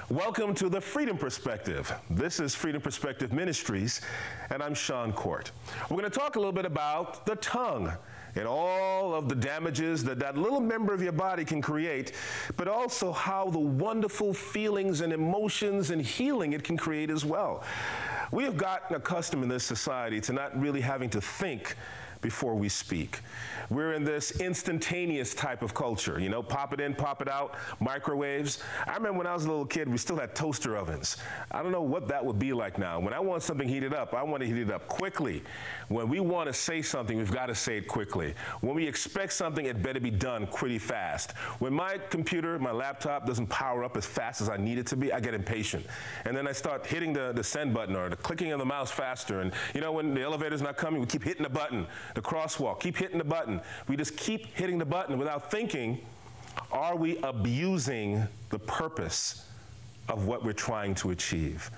Welcome to the Freedom Perspective. This is Freedom Perspective Ministries, and I'm Sean Cort. We're going to talk a little bit about the tongue and all of the damages that that little member of your body can create, but also how the wonderful feelings and emotions and healing it can create as well. We have gotten accustomed in this society to not really having to think before we speak. We're in this instantaneous type of culture, you know, pop it in, pop it out, microwaves. I remember when I was a little kid, we still had toaster ovens. I don't know what that would be like now. When I want something heated up, I want to heat it up quickly. When we want to say something, we've got to say it quickly. When we expect something, it better be done pretty fast. When my computer, my laptop doesn't power up as fast as I need it to be, I get impatient. And then I start hitting the send button or the clicking of the mouse faster. And you know, when the elevator's not coming, we keep hitting the button. The crosswalk, keep hitting the button. We just keep hitting the button without thinking, are we abusing the purpose of what we're trying to achieve?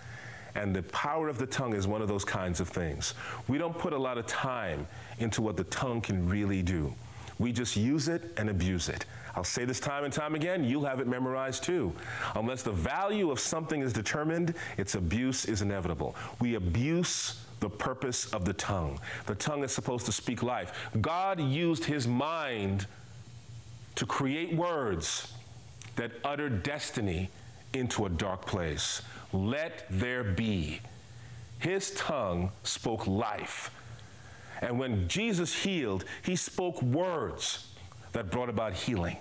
And the power of the tongue is one of those kinds of things. We don't put a lot of time into what the tongue can really do. We just use it and abuse it. I'll say this time and time again, you'll have it memorized too. Unless the value of something is determined, its abuse is inevitable. We abuse the purpose of the tongue. The tongue is supposed to speak life. God used his mind to create words that uttered destiny into a dark place. Let there be. His tongue spoke life. And when Jesus healed, he spoke words that brought about healing.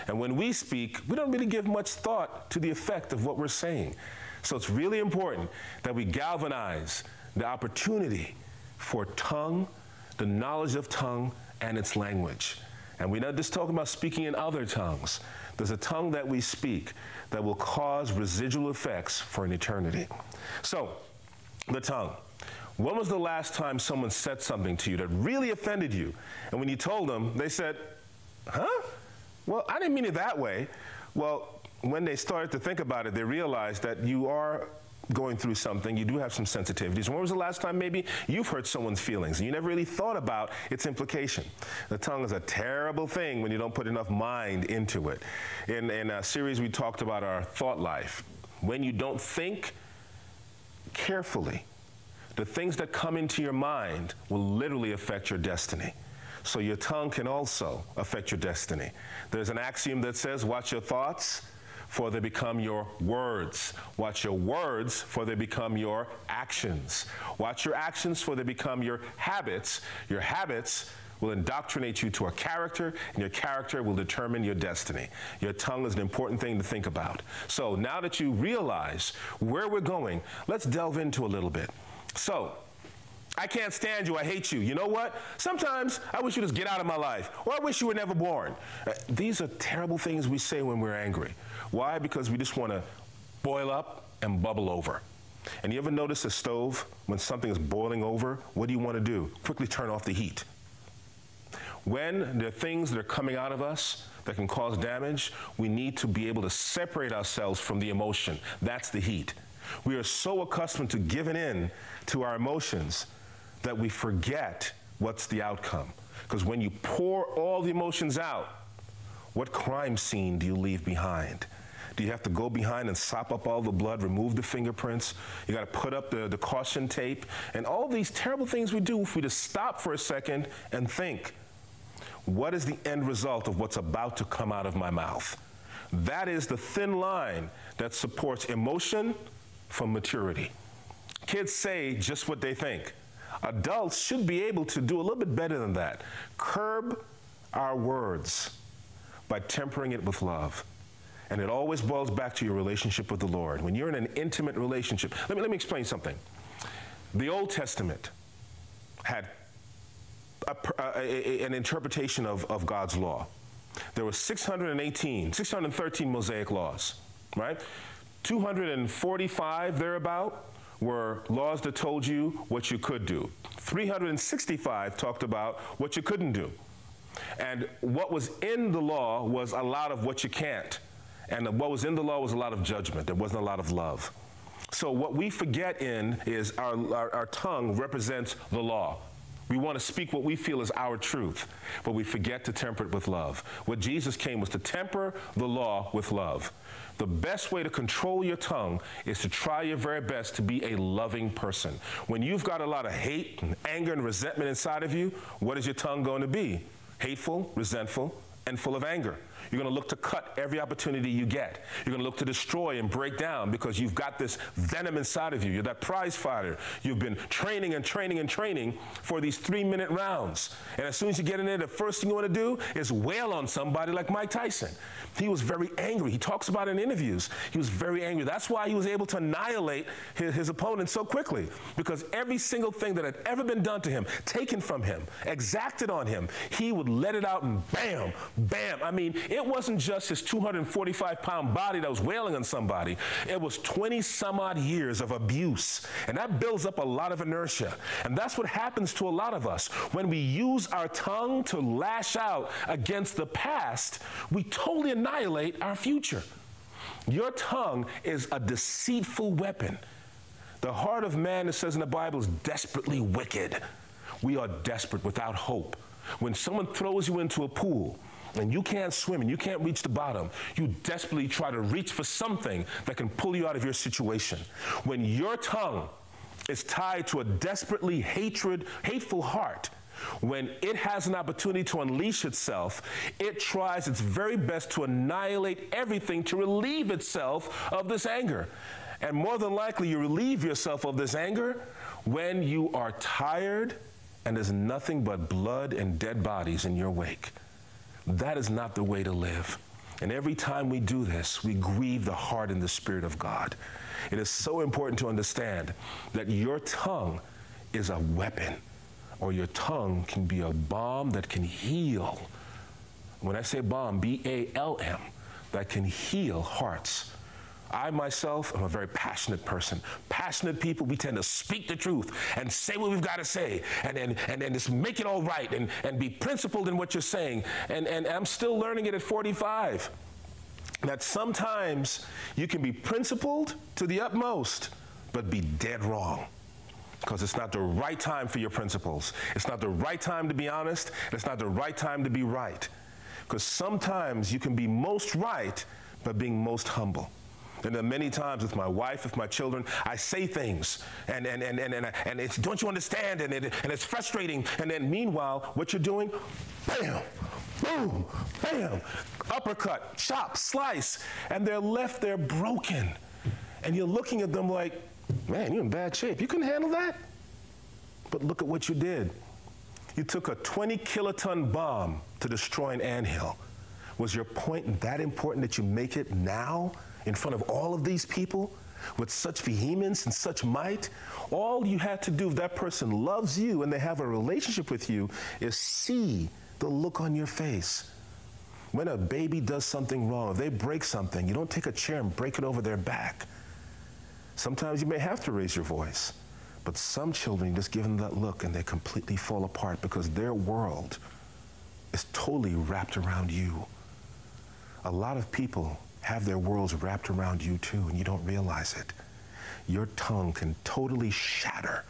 And when we speak, we don't really give much thought to the effect of what we're saying. So it's really important that we galvanize the opportunity for tongue, the knowledge of tongue, and its language. And we're not just talking about speaking in other tongues. There's a tongue that we speak that will cause residual effects for an eternity. So, the tongue. When was the last time someone said something to you that really offended you? And when you told them, they said, huh? Well, I didn't mean it that way. Well, when they started to think about it, they realized that you are going through something, you do have some sensitivities. When was the last time maybe you've hurt someone's feelings and you never really thought about its implication? The tongue is a terrible thing when you don't put enough mind into it. In a series we talked about our thought life. When you don't think carefully, the things that come into your mind will literally affect your destiny. So your tongue can also affect your destiny. There's an axiom that says, watch your thoughts, for they become your words. Watch your words, for they become your actions. Watch your actions, for they become your habits. Your habits will indoctrinate you to a character, and your character will determine your destiny. Your tongue is an important thing to think about. So now that you realize where we're going, let's delve into a little bit. So, I can't stand you, I hate you. You know what? Sometimes I wish you just get out of my life, or I wish you were never born. These are terrible things we say when we're angry. Why? Because we just want to boil up and bubble over. And you ever notice a stove, when something is boiling over, what do you want to do? Quickly turn off the heat. When there are things that are coming out of us that can cause damage, we need to be able to separate ourselves from the emotion. That's the heat. We are so accustomed to giving in to our emotions that we forget what's the outcome. Because when you pour all the emotions out, what crime scene do you leave behind? Do you have to go behind and sop up all the blood, remove the fingerprints? You got to put up the caution tape. And all these terrible things we do, if we just stop for a second and think, what is the end result of what's about to come out of my mouth? That is the thin line that supports emotion from maturity. Kids say just what they think. Adults should be able to do a little bit better than that. Curb our words by tempering it with love. And it always boils back to your relationship with the Lord. When you're in an intimate relationship, let me explain something. The Old Testament had an interpretation of God's law. There were 613 Mosaic laws, right? 245 thereabout were laws that told you what you could do. 365 talked about what you couldn't do. And what was in the law was a lot of what you can't. And what was in the law was a lot of judgment. There wasn't a lot of love. So what we forget is our tongue represents the law. We want to speak what we feel is our truth, but we forget to temper it with love. What Jesus came was to temper the law with love. The best way to control your tongue is to try your very best to be a loving person. When you've got a lot of hate and anger and resentment inside of you, what is your tongue going to be? Hateful, resentful, and full of anger. You're going to look to cut every opportunity you get. You're going to look to destroy and break down because you've got this venom inside of you. You're that prize fighter. You've been training and training and training for these 3-minute rounds. And as soon as you get in there, the first thing you want to do is wail on somebody like Mike Tyson. He was very angry. He talks about it in interviews. He was very angry. That's why he was able to annihilate his opponent so quickly, because every single thing that had ever been done to him, taken from him, exacted on him, he would let it out and bam, bam. I mean, it wasn't just his 245-pound body that was wailing on somebody. It was 20-some-odd years of abuse, and that builds up a lot of inertia. And that's what happens to a lot of us. When we use our tongue to lash out against the past, we totally annihilate our future. Your tongue is a deceitful weapon. The heart of man, it says in the Bible, is desperately wicked. We are desperate, without hope. When someone throws you into a pool, and you can't swim and you can't reach the bottom, you desperately try to reach for something that can pull you out of your situation. When your tongue is tied to a desperately hateful heart, when it has an opportunity to unleash itself, it tries its very best to annihilate everything to relieve itself of this anger. And more than likely, you relieve yourself of this anger when you are tired and there's nothing but blood and dead bodies in your wake. That is not the way to live. And every time we do this, we grieve the heart and the Spirit of God. It is so important to understand that your tongue is a weapon, or your tongue can be a bomb that can heal. When I say bomb, B-A-L-M, that can heal hearts. I myself am a very passionate person. Passionate people, we tend to speak the truth and say what we've got to say and just make it all right and be principled in what you're saying. And I'm still learning it at 45. That sometimes you can be principled to the utmost, but be dead wrong. Because it's not the right time for your principles. It's not the right time to be honest. And it's not the right time to be right. Because sometimes you can be most right, but being most humble. And then many times with my wife, with my children, I say things, and it's, don't you understand? And it's frustrating. And then meanwhile, what you're doing, bam, boom, bam, uppercut, chop, slice, and they're left there broken. And you're looking at them like, man, you're in bad shape. You couldn't handle that? But look at what you did. You took a 20-kiloton bomb to destroy an anthill. Was your point that important that you make it now? In front of all of these people with such vehemence and such might? All you had to do, if that person loves you and they have a relationship with you, is see the look on your face. When a baby does something wrong, if they break something, you don't take a chair and break it over their back. Sometimes you may have to raise your voice, but some children, you just give them that look and they completely fall apart because their world is totally wrapped around you. A lot of people have their worlds wrapped around you too, and you don't realize it. Your tongue can totally shatter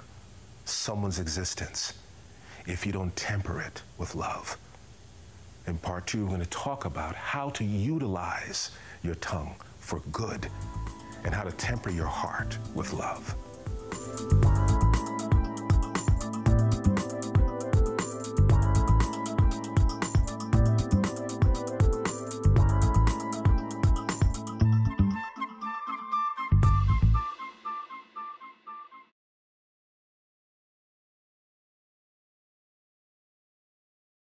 someone's existence if you don't temper it with love. In part 2, we're going to talk about how to utilize your tongue for good and how to temper your heart with love.